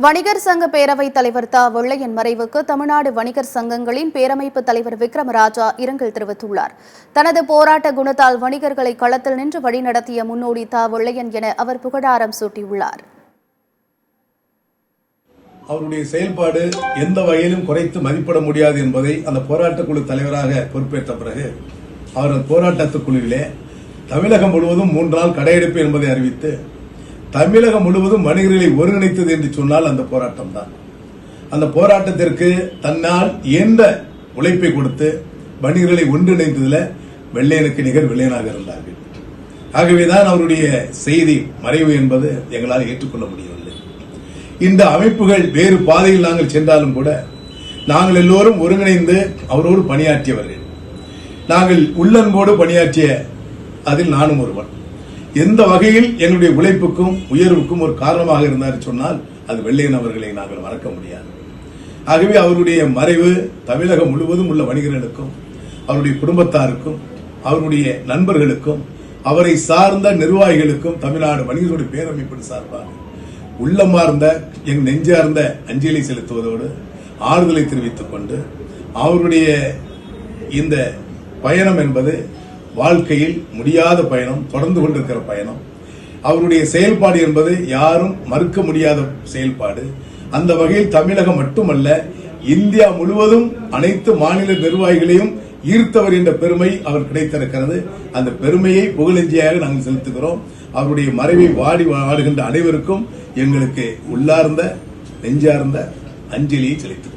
வணிகர் சங்க பேரவைத் தலைவர் தா வெள்ளையன் மறைவுக்கு தமிழ்நாடு வணிகர் சங்கங்களின் பேரமைப்பு தலைவர் விக்ரமராஜா இரங்கல் தெரிவித்துள்ளார். தனது போராட்ட குணத்தால் வணிகர்களை களத்தில் நின்று வழிநடத்திய முன்னோடி தா வெள்ளையன் என அவர் புகழாரம் சூட்டியுள்ளார். அவருடைய செயல்பாடு எந்த வகையிலும் குறைத்து மதிப்பிட முடியாது என்பதை அந்த போராட்டக் குழு தலைவராக பொறுப்பேற்ற பிறகு அவர் போராட்டக்குழுவிலே தமிழகம் முழுவதும் 3 நாள் கடையெடுப்பு என்பதை அறிவித்து தமிழகம் முழுவதும் வணிகர்களை ஒருங்கிணைத்தது என்று சொன்னால் அந்த போராட்டம் தான். அந்த போராட்டத்திற்கு தன்னால் எந்த உழைப்பை கொடுத்து வணிகர்களை ஒன்றிணைந்ததில் வெள்ளையனுக்கு நிகர் வெள்ளையனாக இருந்தார்கள். ஆகவேதான் அவருடைய செய்தி மறைவு என்பது எங்களால் ஏற்றுக்கொள்ள முடியவில்லை. இந்த அமைப்புகள் வேறு பாதையில் நாங்கள் சென்றாலும் கூட நாங்கள் எல்லோரும் ஒருங்கிணைந்து அவரோடு பணியாற்றியவர்கள். நாங்கள் உள்ளன்போடு பணியாற்றிய அதில் நானும் ஒருவன். எந்த வகையில் என்னுடைய உழைப்புக்கும் உயர்வுக்கும் ஒரு காரணமாக இருந்தார் சொன்னால் அது வெள்ளையன் அவர்களை நாங்கள் மறக்க முடியாது. ஆகவே அவருடைய மறைவு தமிழகம் முழுவதும் உள்ள வணிகர்களுக்கும் அவருடைய குடும்பத்தாருக்கும் அவருடைய நண்பர்களுக்கும் அவரை சார்ந்த நிர்வாகிகளுக்கும் தமிழ்நாடு வணிகர்களுடைய பேரமைப்பின் சார்பாக உள்ளமார்ந்த என் நெஞ்சார்ந்த அஞ்சலி செலுத்துவதோடு ஆறுதலை தெரிவித்துக் கொண்டு அவருடைய இந்த பயணம் என்பது வாழ்க்கையில் முடியாத பயணம், தொடர்ந்து கொண்டிருக்கிற பயணம். அவருடைய செயல்பாடு என்பது யாரும் மறுக்க முடியாத செயல்பாடு. அந்த வகையில் தமிழகம் மட்டுமல்ல இந்தியா முழுவதும் அனைத்து மாநில நிர்வாகிகளையும் ஈர்த்தவர் என்ற பெருமை அவர் கிடைத்திருக்கிறது. அந்த பெருமையை புகழஞ்சியாக நாங்கள் செலுத்துகிறோம். அவருடைய மறைவை வாடுகின்ற அனைவருக்கும் எங்களுக்கு உள்ளார்ந்த நெஞ்சார்ந்த அஞ்சலியை செலுத்துகிறோம்.